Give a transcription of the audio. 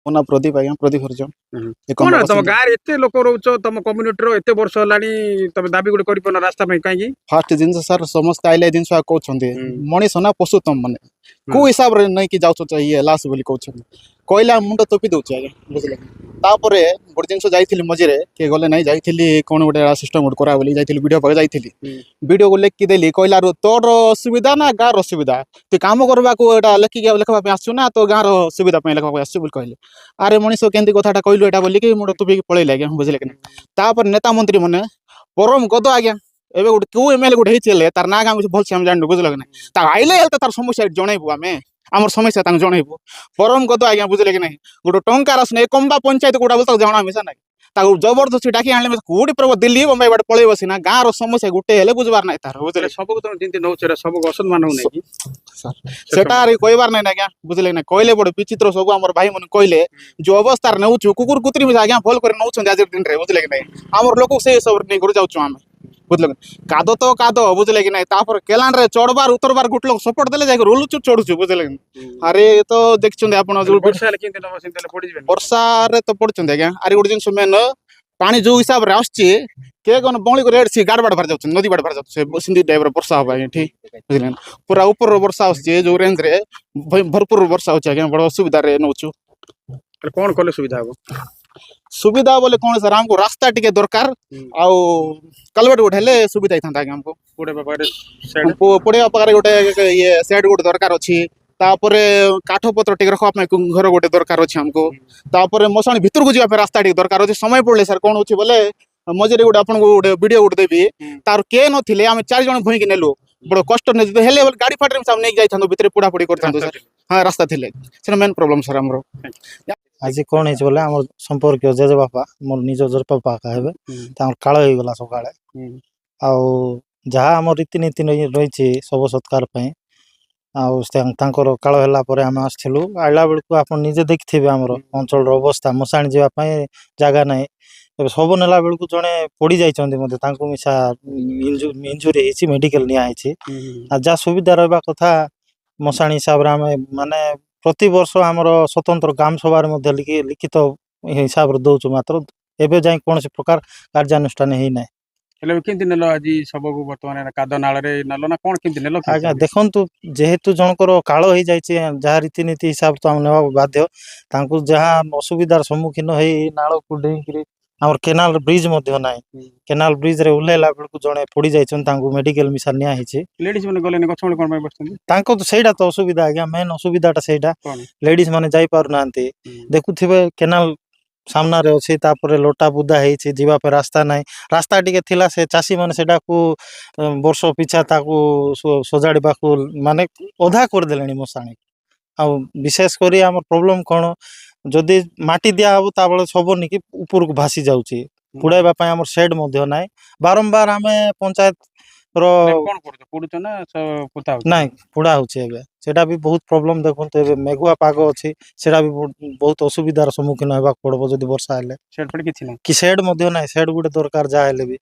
ମୋ ନାଁ ପ୍ରଦୀପ ଆଜ୍ଞା, ପ୍ରଦୀପ ହରିଜନ। କଣ ତମ ଗାଁରେ ଏତେ ଲୋକ ରହୁଛ, ତମ କମ୍ୟୁନିଟିର ଏତେ ବର୍ଷ ହେଲାଣି, ତମେ ଦାବି ଗୋଟେ କରିପାରୁନ ରାସ୍ତା ପାଇଁ କାହିଁକି? ଫାଷ୍ଟ ଜିନିଷ ସାର୍, ସମସ୍ତେ ଆଇଲେ ଜିନିଷ କହୁଛନ୍ତି ମଣିଷ ନା ପଶୁ ତମ ମାନେ କୋଉ ହିସାବରେ ନେଇକି ଯାଉଛ ଇଏ ଲାସ୍ ବୋଲି କହୁଛନ୍ତି। କହିଲା ମୁଣ୍ଡ ତୋପି ଦଉଛି ଆଜ୍ଞା, ବୁଝିଲେ। ତାପରେ ଗୋଟେ ଜିନିଷ ଯାଇଥିଲି ମଝିରେ, କିଏ ଗଲେ ନାଇଁ, ଯାଇଥିଲି କଣ ଗୋଟେ ସିଷ୍ଟମ ଗୋଟେ କରା ବୋଲି ଯାଇଥିଲି, ଭିଡ଼ିଓ ପାଖରେ ଯାଇଥିଲି। ଭିଡ଼ିଓକୁ ଲେଖିଦେଲି, କହିଲାରୁ ତୋର ଅସୁବିଧା ନା ଗାଁର ଅସୁବିଧା, ତୁ କାମ କରିବାକୁ ଏଇଟା ଲେଖିବା ପାଇଁ ଆସଛୁ ନା ତୋ ଗାଁର ସୁବିଧା ପାଇଁ ଲେଖିବା ପାଇଁ ଆସଛୁ ବୋଲି କହିଲେ। ଆରେ ମଣିଷ କେମିତି କଥାଟା କହିଲୁ ଏଇଟା ବୋଲିକି ମୁଣ୍ଡ ତୁପିକି ପଳେଇଲେ ଆଜ୍ଞା, ବୁଝିଲେ କି ନା। ତାପରେ ନେତା ମନ୍ତ୍ରୀ ମାନେ ପରମ ଗଦ ଆଜ୍ଞା, ଏବେ ଗୋଟେ କେଉଁ ଏମଏଲଏ ଗୋଟେ ହେଇଛି ହେଲେ ତାର ନାଁ ଆମେ ଭଲସେ ଆମେ ଜାଣିନୁ, ବୁଝିଲ କି ନାଇଁ। ତା ଆଇଲେ ହେଲେ ତ ତାର ସମସ୍ୟା ଜଣେଇବୁ, ଆମେ ଆମର ସମସ୍ୟା ତାଙ୍କୁ ଜଣେଇବୁ। ପରମ ଗଦ ଆଜ୍ଞା, ବୁଝିଲେ କି ନାଇଁ। ଗୋଟେ ଟଙ୍କାର ଆସୁନି, କମ୍ବା ପଞ୍ଚାୟତ କୋଉଟା ବୋଲି ତାକୁ ଜଣା ମିଶା ନାହିଁ। ତାକୁ ଜବରଦସ୍ତି ଡାକି ଆଣିଲେ କୋଉଠି ପ୍ରଭୁ ଦିଲ୍ଲୀ ବମ୍ବାଇ ବାଟେ ପଳେଇବ ସିନା, ଗାଁର ସମସ୍ୟା ଗୋଟେ ହେଲେ ବୁଝିବାର ନାହିଁ ତାର, ବୁଝିଲେ। ସବୁ ତମେ ଯେମିତି ନଉଛ ସବୁ ଅସମ୍ମାନ ହଉନାହିଁ ସେଟା କହିବାର ନାହିଁ ଆଜ୍ଞା, ବୁଝିଲେ ନା। କହିଲେ ବଡ ବିଚିତ୍ର ସବୁ ଆମର ଭାଇ ମାନେ କହିଲେ, ଯୋଉ ଅବସ୍ଥାରେ ନେଉଛୁ କୁକୁର କୁତୁରି ମିଶା ଆଜ୍ଞା ଭଲ କରି ନଉଛନ୍ତି ଆଜିର ଦିନରେ, ବୁଝିଲେ କି ନାଇଁ। ଆମର ଲୋକ ସେ ସବୁ ନେଇ କରି ଯାଉଛୁ ଆମେ, ବୁଝିଲେ କି। କାଦ ତ କାଦ, ବୁଝିଲେ କି ନାଇଁ। ତାପରେ କେଲାନରେ ଚଢବାର ଉତରବାର ଗୋଟେ ଲୋକ ସପୋର୍ଟ ଦେଲେ ଯାଇକି ରୋଲୁଛୁ ଚଢୁଛୁ, ବୁଝିଲେ କି। ଆରେ ତ ଦେଖିଛନ୍ତି ଆପଣ, ଯୋଉ ବର୍ଷାରେ ତ ପଡୁଛନ୍ତି ଆଜ୍ଞା। ଆରେ ଗୋଟେ ଜିନିଷ ମେନ୍, ପାଣି ଯୋଉ ହିସାବରେ ଆସୁଛି, କିଏ କଣ ବଳି କରି ଏଠି ଗାଡ ବାଡ ବାହାରି ଯାଉଛନ୍ତି, ନଦୀ ବାଡ ବାହାରି ଯାଉଛି, ସେମିତି ଟାଇପର ବର୍ଷା ହବ ଆଜ୍ଞା ଏଠି, ବୁଝିଲେ ନା। ପୁରା ଉପରର ବର୍ଷା ଆସୁଛି, ଯୋଉ ରେଞ୍ଜରେ ଭରପୁର ବର୍ଷା ହଉଛି ଆଜ୍ଞା, ବଡ ଅସୁବିଧାରେ ନଉଛୁ। କଣ କଲେ ସୁବିଧା ହବ? ସୁବିଧା ବୋଲେ କଣ ସାର୍, ଆମକୁ ରାସ୍ତା ଟିକେ ଦରକାର, ଆଉ କାଲଭେଟ ଗୋଟେ ହେଲେ ସୁବିଧା ହେଇଥାନ୍ତା ଆଜ୍ଞା। ଆମକୁ ପଡିବା ପାଖରେ ଗୋଟେ ଇଏ ସେଡ୍ ଗୋଟେ ଦରକାର ଅଛି। ତାପରେ କାଠ ପତ୍ର ଟିକେ ରଖିବା ପାଇଁ ଘର ଗୋଟେ ଦରକାର ଅଛି ଆମକୁ। ତାପରେ ମଶାଣି ଭିତରକୁ ଯିବା ପାଇଁ ରାସ୍ତା ଟିକେ ଦରକାର ଅଛି। ସମୟ ପଡିଲେ ସାର୍ କଣ ହଉଛି ବୋଲେ, ମଝିରେ ଗୋଟେ ଆପଣଙ୍କୁ ଗୋଟେ ଭିଡିଓ ଗୋଟେ ଦେବି, ତାର କିଏ ନଥିଲେ ଆମେ 4 ଜଣ ଭୁଇଁକି ନେଲୁ, ବଡ କଷ୍ଟ ହେଲେ ଗାଡି ଫାଟିରେ ନେଇକି ଯାଇଥାନ୍ତୁ, ଭିତରେ ପୋଡାପୋଡି କରିଥାନ୍ତୁ ସାର୍। ହଁ, ରାସ୍ତା ଥିଲେ, ସେଟା ମେନ୍ ପ୍ରୋବ୍ଲେମ ସାର୍ ଆମର। ଆଜି କଣ ହେଇଛି ବୋଲେ, ଆମର ସମ୍ପର୍କୀୟ ଜେଜେବାପା, ମୋର ନିଜ ଜେଜେବାପା ହେବେ, ତାଙ୍କର କାଳ ହେଇଗଲା ସକାଳେ। ଆଉ ଯାହା ଆମ ରୀତିନୀତି ରହିଛି ଶବ ସତ୍କାର ପାଇଁ, ଆଉ ତାଙ୍କର କାଳ ହେଲା ପରେ ଆମେ ଆସିଥିଲୁ। ଆଇଲା ବେଳକୁ ଆପଣ ନିଜେ ଦେଖିଥିବେ ଆମର ଅଞ୍ଚଳର ଅବସ୍ଥା, ମଶାଣି ଯିବା ପାଇଁ ଜାଗା ନାହିଁ। ଏବେ ଶବ ନେଲା ବେଳକୁ ଜଣେ ପଡି ଯାଇଛନ୍ତି, ମଧ୍ୟ ତାଙ୍କୁ ମିଶା ଇଞ୍ଜୁରି ହେଇଛି, ମେଡିକାଲ ନିଆ ହେଇଛି। ଆଉ ଯାହା ସୁବିଧା ରହିବା କଥା ମଶାଣି ହିସାବରେ, ଆମେ ମାନେ ପ୍ରତିବର୍ଷ ଆମର ସ୍ୱତନ୍ତ୍ର ଗ୍ରାମ ସଭାରେ ମଧ୍ୟ ଲିଖିତ ହିସାବରେ ଦଉଛୁ, ମାତ୍ର ଏବେ ଯାଇ କୌଣସି ପ୍ରକାର କାର୍ଯ୍ୟାନୁଷ୍ଠାନ ହେଇନାହିଁ। ହେଲେ କେମିତି ନେଲ ଆଜି ଶବକୁ? ବର୍ତ୍ତମାନ କାଦ ନାଳରେ ନେଲ ନା କଣ, କେମିତି ନେଲ? ଆଜ୍ଞା ଦେଖନ୍ତୁ, ଯେହେତୁ ଜଣଙ୍କର କାଳ ହେଇଯାଇଛି, ଯାହା ରୀତିନୀତି ହିସାବରେ ତ ଆମେ ନେବାକୁ ବାଧ୍ୟ। ତାଙ୍କୁ ଯାହା ଅସୁବିଧାର ସମ୍ମୁଖୀନ ହେଇ ନାଳକୁ ଡେଇଁକିରି, ଆମର କେନାଲ ବ୍ରିଜ ମଧ୍ୟ ନାହିଁ, କେନାଲ ବ୍ରିଜରେ ଓହ୍ଲାଇଲା ବେଳକୁ ଜଣେ ପଡି ଯାଇଛନ୍ତି, ତାଙ୍କୁ ମେଡିକାଲ ମିଶା ନିଆ ହେଇଛି। ଲେଡିଜ ମାନେ ଗଲେନି, ଗଛ ମୂଳେ କଣ ପାଇଁ ବସିଛନ୍ତି? ତାଙ୍କ ତ ସେଇଟା ତ ଅସୁବିଧା ଆଜ୍ଞା, ମେନ୍ ଅସୁବିଧାଟା ସେଇଟା। ଲେଡିଜ ମାନେ ଯାଇପାରୁନାହାନ୍ତି, ଦେଖୁଥିବେ କେନାଲ ସାମ୍ନାରେ ଅଛି, ତାପରେ ଲୋଟା ବୁଦା ହେଇଛି, ଯିବା ପାଇଁ ରାସ୍ତା ନାହିଁ। ରାସ୍ତା ଟିକେ ଥିଲା, ସେ ଚାଷୀ ମାନେ ସେଟାକୁ ବର୍ଷ ପିଛା ତାକୁ ସଜାଡ଼ିବାକୁ ମାନେ ଅଧା କରିଦେଲେଣି ମଶାଣି। ଆଉ ବିଶେଷ କରି ଆମର ପ୍ରୋବ୍ଲେମ କଣ, ଯଦି ମାଟି ଦିଆହବ ତା ବେଳେ ସବନି କି ଉପରକୁ ଭାସି ଯାଉଛି। ପୁଡ଼ାଇବା ପାଇଁ ଆମର ସେଡ୍ ମଧ୍ୟ ନାହିଁ। ବାରମ୍ବାର ଆମେ ପଞ୍ଚାୟତ ନାଇଁ ପୋଡ଼ା ହଉଛି ଏବେ, ସେଟା ବି ବହୁତ ପ୍ରୋବ୍ଲେମ। ଦେଖନ୍ତୁ ଏବେ ମେଘୁଆ ପାଗ ଅଛି, ସେଟା ବି ବହୁତ ଅସୁବିଧାର ସମ୍ମୁଖୀନ ହେବାକୁ ପଡିବ ଯଦି ବର୍ଷା ହେଲେ। କି ସେଡ୍ ମଧ୍ୟ ନାହିଁ, ସେଡ୍ ଗୋଟେ ଦରକାର ଯାହା ହେଲେ ବି।